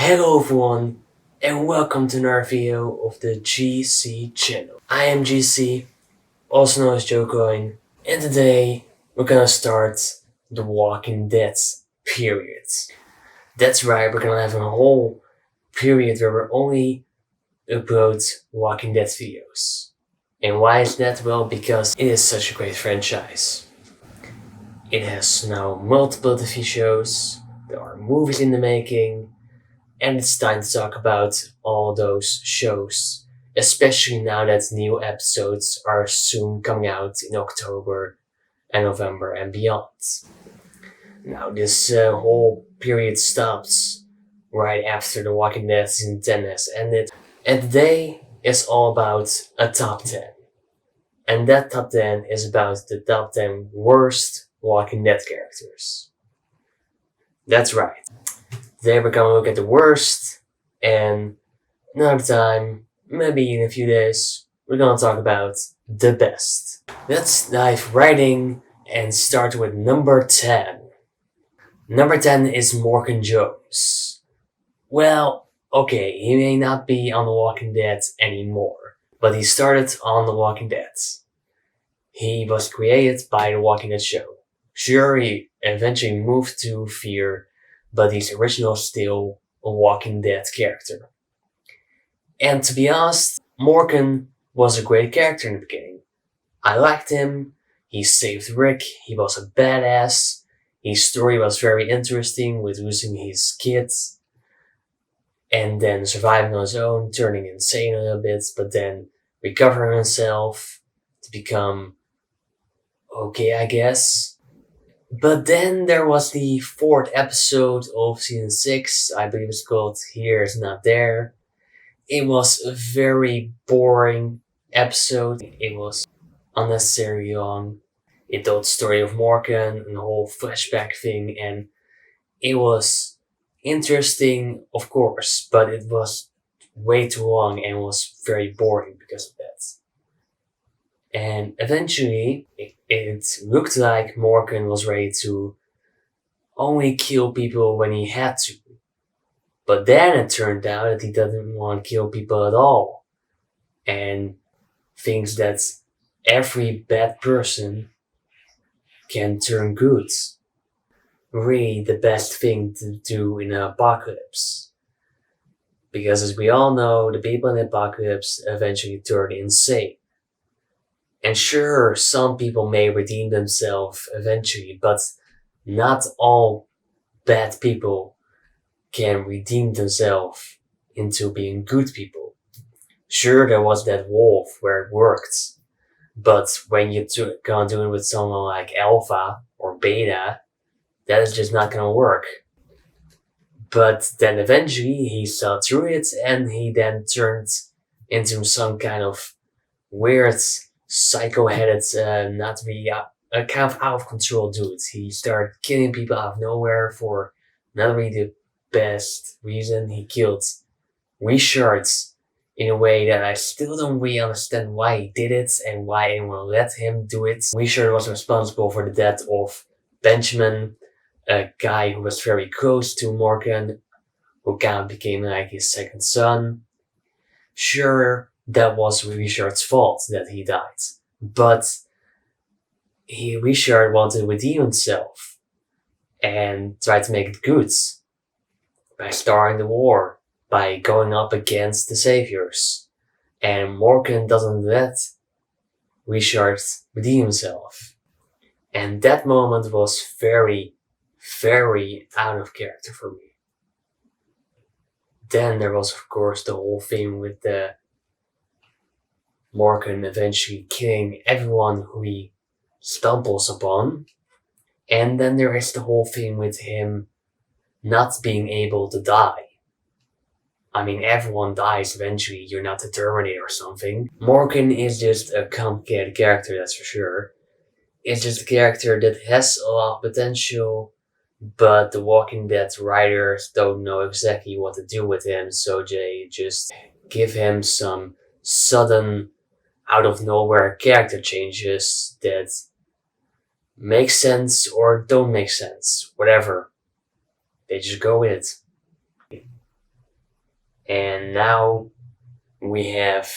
Hello everyone, and welcome to another video of the GC channel. I am GC, also known as Jacqui, and today we're gonna start the Walking Dead period. That's right, we're gonna have a whole period where we only upload Walking Dead videos. And why is that? Well, because it is such a great franchise. It has now multiple TV shows, there are movies in the making, and it's time to talk about all those shows, especially now that new episodes are soon coming out in October and November and beyond. Now, this whole period stops right after The Walking Dead season 10 has ended, and today is all about a top 10. And that top 10 is about the top 10 worst Walking Dead characters. That's right. Today we're gonna look at the worst, and another time, maybe in a few days, we're gonna talk about the best. Let's dive right in and start with number 10. Number 10 is Morgan Jones. Well, okay, he may not be on The Walking Dead anymore, but he started on The Walking Dead. He was created by The Walking Dead show. Sure, he eventually moved to Fear, but he's originally still a Walking Dead character. And to be honest, Morgan was a great character in the beginning. I liked him, he saved Rick, he was a badass, his story was very interesting with losing his kids, and then surviving on his own, turning insane a little bit, but then recovering himself to become okay, I guess. But then there was the 4th episode of season 6, I believe it's called Here Is Not There. It was a very boring episode. It was unnecessarily long. It told the story of Morgan and the whole flashback thing, and it was interesting, of course, but it was way too long and was very boring because of that. And eventually, it looked like Morgan was ready to only kill people when he had to. But then it turned out that he doesn't want to kill people at all. And thinks that every bad person can turn good. Really the best thing to do in an apocalypse. Because as we all know, the people in the apocalypse eventually turn insane. And sure, some people may redeem themselves eventually, but not all bad people can redeem themselves into being good people. Sure, there was that wolf where it worked, but when you gonna do it with someone like Alpha or Beta, that is just not gonna work. But then eventually he saw through it and he then turned into some kind of weird psycho-headed, not really a kind of out of control dude. He started killing people out of nowhere for not really the best reason. He killed Richard in a way that I still don't really understand why he did it and why anyone let him do it. Richard was responsible for the death of Benjamin, a guy who was very close to Morgan, who kind of became like his second son. Sure, that was Richard's fault that he died. But Richard wanted to redeem himself and try to make it good by starting the war, by going up against the saviors. And Morgan doesn't let Richard redeem himself. And that moment was very, very out of character for me. Then there was, of course, the whole thing with the Morgan eventually killing everyone who he stumbles upon. And then there is the whole thing with him not being able to die. I mean, everyone dies eventually, you're not the Terminator or something. Morgan is just a complicated character, that's for sure. It's just a character that has a lot of potential, but the Walking Dead writers don't know exactly what to do with him, so they just give him some sudden, out of nowhere character changes that make sense or don't make sense, whatever. They just go with it. And now we have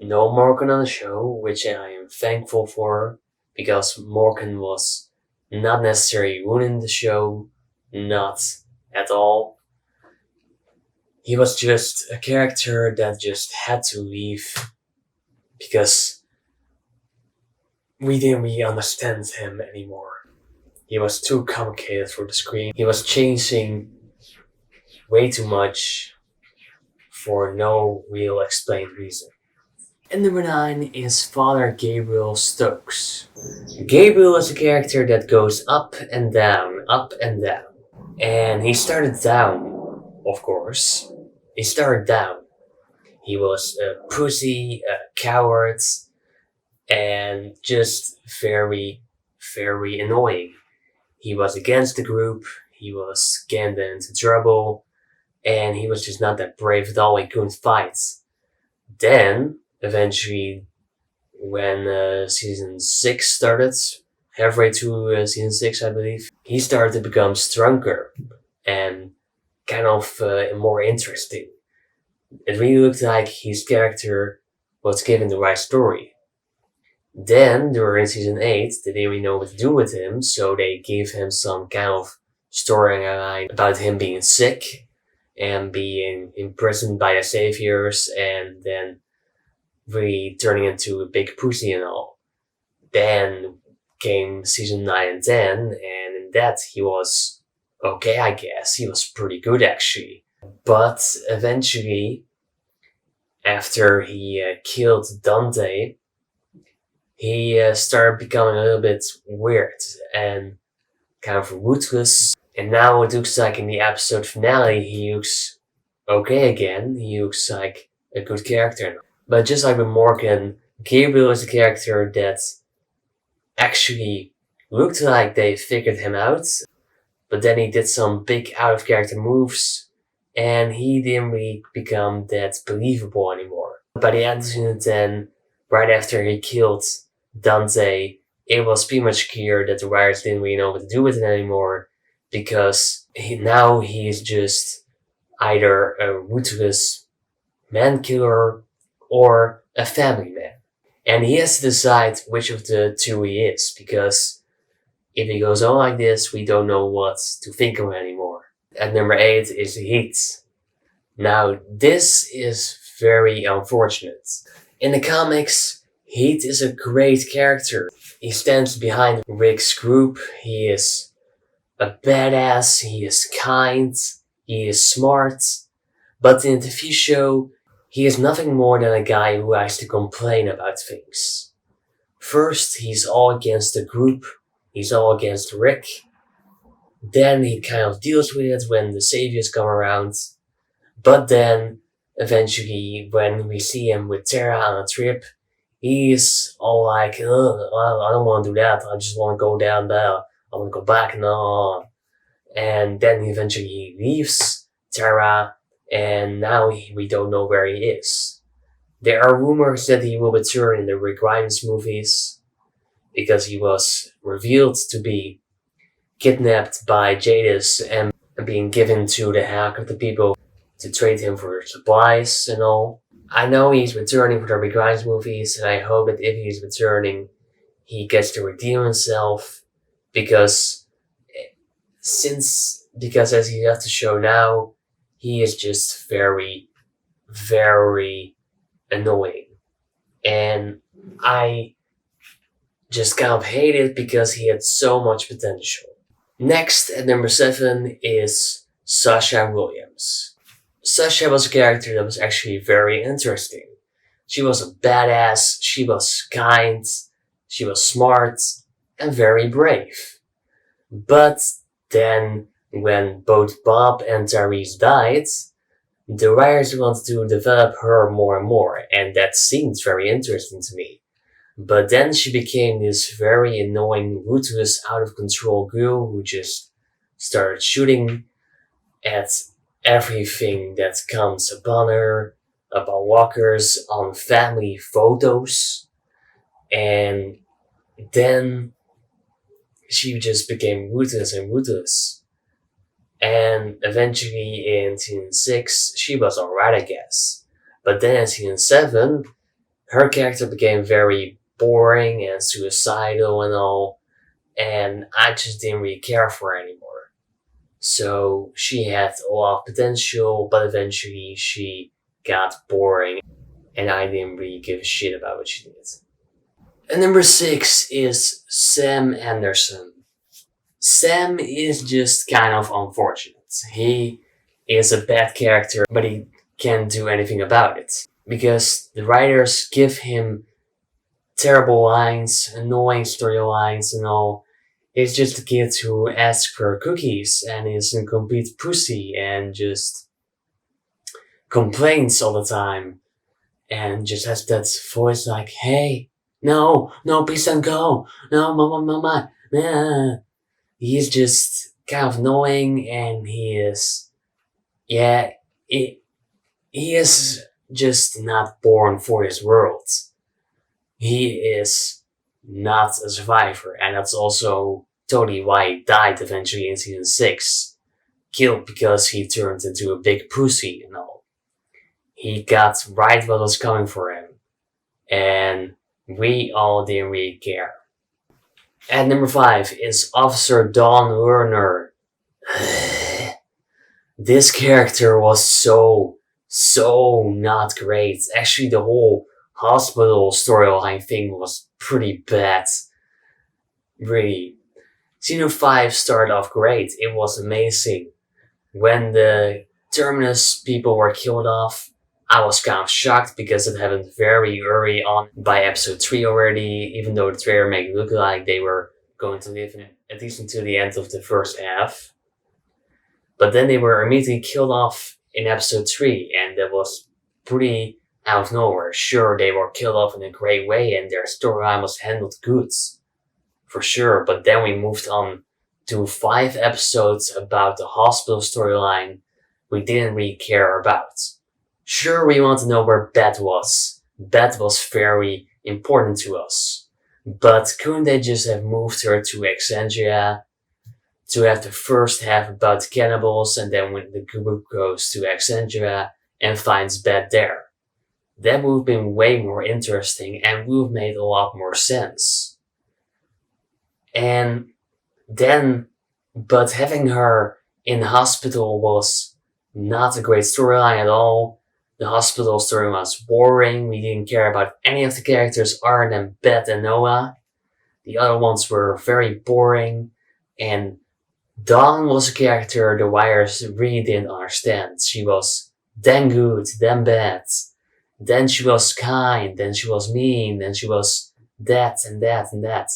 no Morgan on the show, which I am thankful for, because Morgan was not necessarily ruining the show, not at all. He was just a character that just had to leave because we didn't really understand him anymore. He was too complicated for the screen. He was changing way too much for no real explained reason. And number 9 is Father Gabriel Stokes. Gabriel is a character that goes up and down, up and down. And he started down, of course. He started down. He was a pussy, a coward, and just very, very annoying. He was against the group, he was getting into trouble, and he was just not that brave at all, he couldn't fight. Then, eventually, when season 6 started, halfway through season 6 I believe, he started to become stronger and kind of more interesting. It really looked like his character was given the right story. Then, during season 8, they didn't really know what to do with him, so they gave him some kind of storyline about him being sick and being imprisoned by the saviors and then really turning into a big pussy and all. Then came season 9 and 10, and in that he was okay, I guess. He was pretty good actually. But eventually, after he killed Dante, he started becoming a little bit weird and kind of ruthless. And now it looks like in the episode finale, he looks okay again. He looks like a good character. But just like with Morgan, Gabriel is a character that actually looked like they figured him out, but then he did some big out of character moves, and he didn't really become that believable anymore. By the end of season 10, right after he killed Dante, it was pretty much clear that the writers didn't really know what to do with it anymore, because now he's just either a ruthless man killer or a family man. And he has to decide which of the two he is, because if he goes on like this, we don't know what to think of him anymore. At number 8 is Heath. Now, this is very unfortunate. In the comics, Heath is a great character. He stands behind Rick's group, he is a badass, he is kind, he is smart, but in the TV show, he is nothing more than a guy who likes to complain about things. First, he's all against the group, he's all against Rick. Then he kind of deals with it when the saviors come around. But then, eventually, when we see him with Tara on a trip, he's all like, I don't want to do that, I just want to go down there, I want to go back and on. And then eventually he leaves Tara, and now we don't know where he is. There are rumors that he will return in the Rick Grimes movies, because he was revealed to be kidnapped by Jadis and being given to the hack of the people to trade him for supplies and all. I know he's returning for the Rick Grimes movies, and I hope that if he's returning, he gets to redeem himself, because as he has to show now, he is just very, very annoying. And I just kind of hate it because he had so much potential. Next, at number 7, is Sasha Williams. Sasha was a character that was actually very interesting. She was a badass, she was kind, she was smart, and very brave. But then, when both Bob and Tyrese died, the writers wanted to develop her more and more, and that seemed very interesting to me. But then she became this very annoying, ruthless, out of control girl who just started shooting at everything that comes upon her, about walkers, on family photos. And then she just became ruthless and ruthless. And eventually in season 6, she was alright, I guess. But then in season 7, her character became very boring and suicidal and all, and I just didn't really care for her anymore. So she had a lot of potential, but eventually she got boring, and I didn't really give a shit about what she did. And number 6 is Sam Anderson. Sam is just kind of unfortunate. He is a bad character, but he can't do anything about it. Because the writers give him terrible lines, annoying storylines and all. He's just a kid who asks for cookies and is a complete pussy and just complains all the time. And just has that voice like, hey, no, please don't go. No, mama, nah. He's just kind of annoying and he is just not born for this world. He is not a survivor, and that's also totally why he died eventually in season 6. Killed because he turned into a big pussy and all. He got right what was coming for him, and we all didn't really care. At number 5 is Officer Dawn Lerner. This character was so not great. Actually, the whole hospital storyline thing was pretty bad. Really. Season 5 started off great. It was amazing. When the Terminus people were killed off, I was kind of shocked because it happened very early on by episode 3 already, even though the trailer made it look like they were going to live at least until the end of the first half. But then they were immediately killed off in episode 3, and that was pretty out of nowhere. Sure, they were killed off in a great way, and their storyline was handled good, for sure, but then we moved on to 5 episodes about the hospital storyline we didn't really care about. Sure, we want to know where Beth was. Beth was very important to us. But couldn't they just have moved her to Alexandria to have the first half about the cannibals, and then when the group goes to Alexandria and finds Beth there? That would have been way more interesting and would have made a lot more sense. And then, but having her in the hospital was not a great storyline at all. The hospital story was boring. We didn't care about any of the characters other than Beth and Noah. The other ones were very boring. And Dawn was a character the writers really didn't understand. She was then good, then bad. Then she was kind, then she was mean, then she was that and that and that.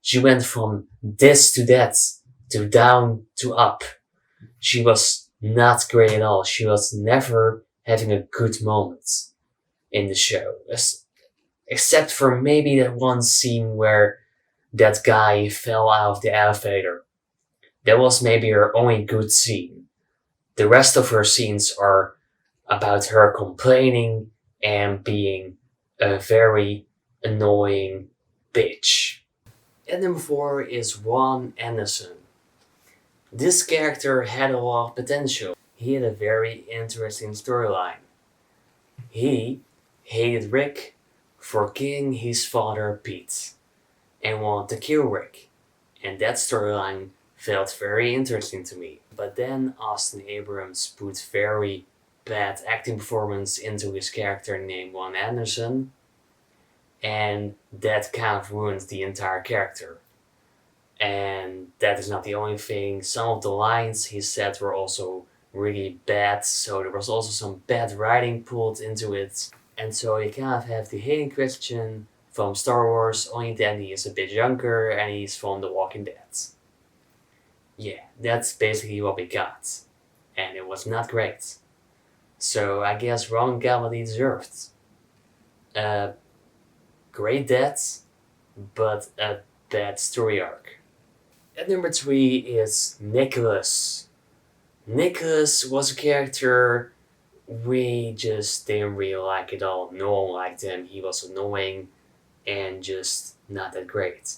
She went from this to that, to down to up. She was not great at all. She was never having a good moment in the show. Except for maybe that one scene where that guy fell out of the elevator. That was maybe her only good scene. The rest of her scenes are about her complaining and being a very annoying bitch. At number 4 is Ron Anderson. This character had a lot of potential. He had a very interesting storyline. He hated Rick for killing his father Pete and wanted to kill Rick. And that storyline felt very interesting to me. But then Austin Abrams put very bad acting performance into his character named Ron Anderson, and that kind of ruined the entire character. And that is not the only thing. Some of the lines he said were also really bad, so there was also some bad writing pulled into it. And so you kind of have the Hayden Christensen from Star Wars, only then he is a bit younger and he's from The Walking Dead. Yeah, that's basically what we got. And it was not great. So I guess Ron got what he deserved. Great death, but a bad story arc. At number 3 is Nicholas. Nicholas was a character we just didn't really like at all. No one liked him. He was annoying and just not that great.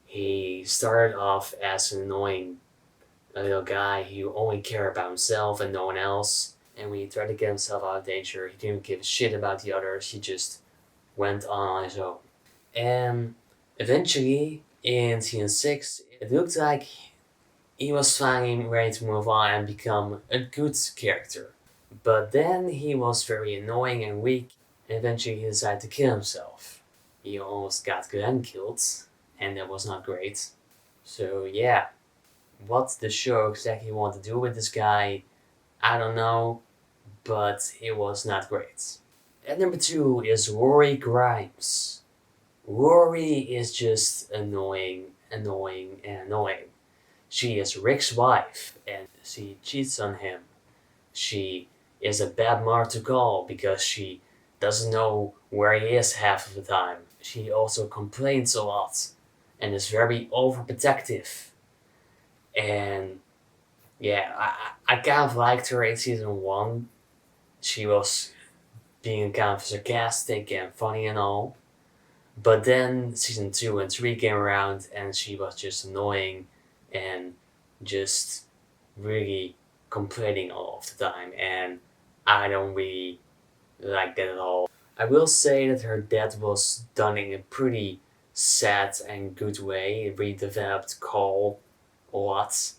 He started off as an annoying a little guy who only cared about himself and no one else. And when he tried to get himself out of danger, he didn't give a shit about the others. He just went on his own. And eventually, in season 6, it looked like he was finally ready to move on and become a good character. But then he was very annoying and weak, and eventually he decided to kill himself. He almost got Glenn killed, and that was not great. So yeah, what the show exactly wanted to do with this guy, I don't know, but it was not great. At number 2 is Rory Grimes. Rory is just annoying. She is Rick's wife, and she cheats on him. She is a bad mother to call because she doesn't know where he is half of the time. She also complains a lot and is very overprotective. And yeah, I kind of liked her in season 1. She was being kind of sarcastic and funny and all. But then season 2 and 3 came around and she was just annoying and just really complaining all of the time, and I don't really like that at all. I will say that her death was done in a pretty sad and good way. It really developed Cole a lot.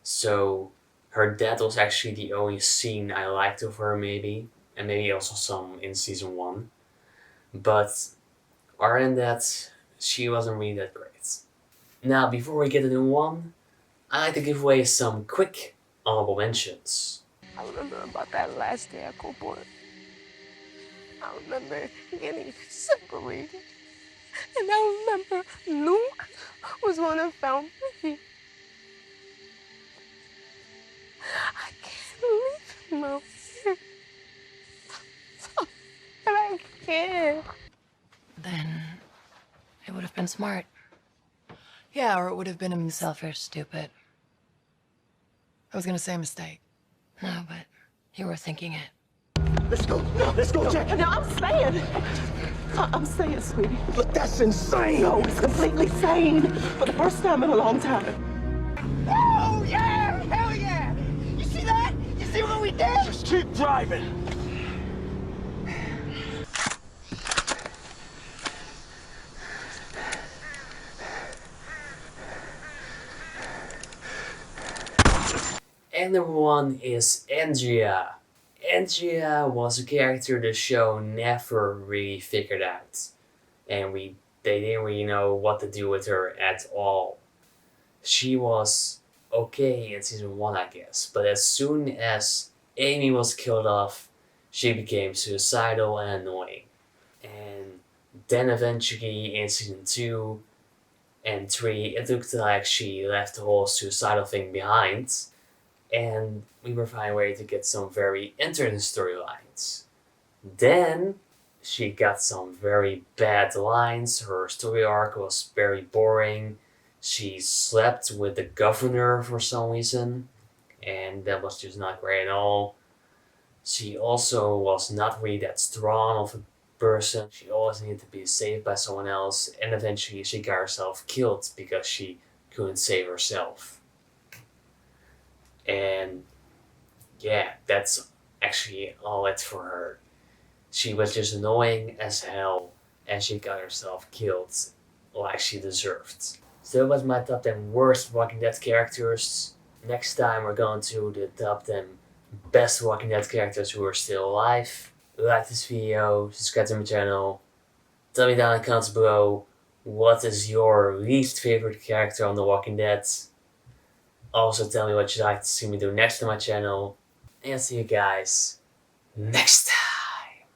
So her death was actually the only scene I liked of her, maybe, and maybe also some in season 1. But other than that, she wasn't really that great. Now, before we get to the new one, I'd like to give away some quick honorable mentions. I remember about that last day at Coldport. I remember getting separated. And I remember Luke was one who found me. I can't leave him out here. But I can't. Then it would have been smart. Yeah, or it would have been selfish, stupid. I was gonna say mistake. No, but you were thinking it. Let's go, Jacqui. No, I'm staying, sweetie. Look, that's insane. No, it's completely sane. For the first time in a long time. Oh, yeah! Hell yeah! You see that? You see what we did? Just keep driving. And number 1 is Andrea. Andrea was a character the show never really figured out, and they didn't really know what to do with her at all. She was okay in season 1, I guess, but as soon as Amy was killed off, she became suicidal and annoying. And then eventually in season 2 and 3, it looked like she left the whole suicidal thing behind, and we were finally ready to get some very interesting storylines. Then she got some very bad lines. Her story arc was very boring. She slept with the governor for some reason, and that was just not great at all. She also was not really that strong of a person. She always needed to be saved by someone else, and eventually she got herself killed because she couldn't save herself. And yeah, that's actually all it for her. She was just annoying as hell, and she got herself killed like she deserved. So that was my top 10 worst Walking Dead characters. Next time we're going to the top 10 best Walking Dead characters who are still alive. Like this video, subscribe to my channel. Tell me down in the comments below what is your least favorite character on The Walking Dead. Also tell me what you'd like to see me do next on my channel. And I'll see you guys next time.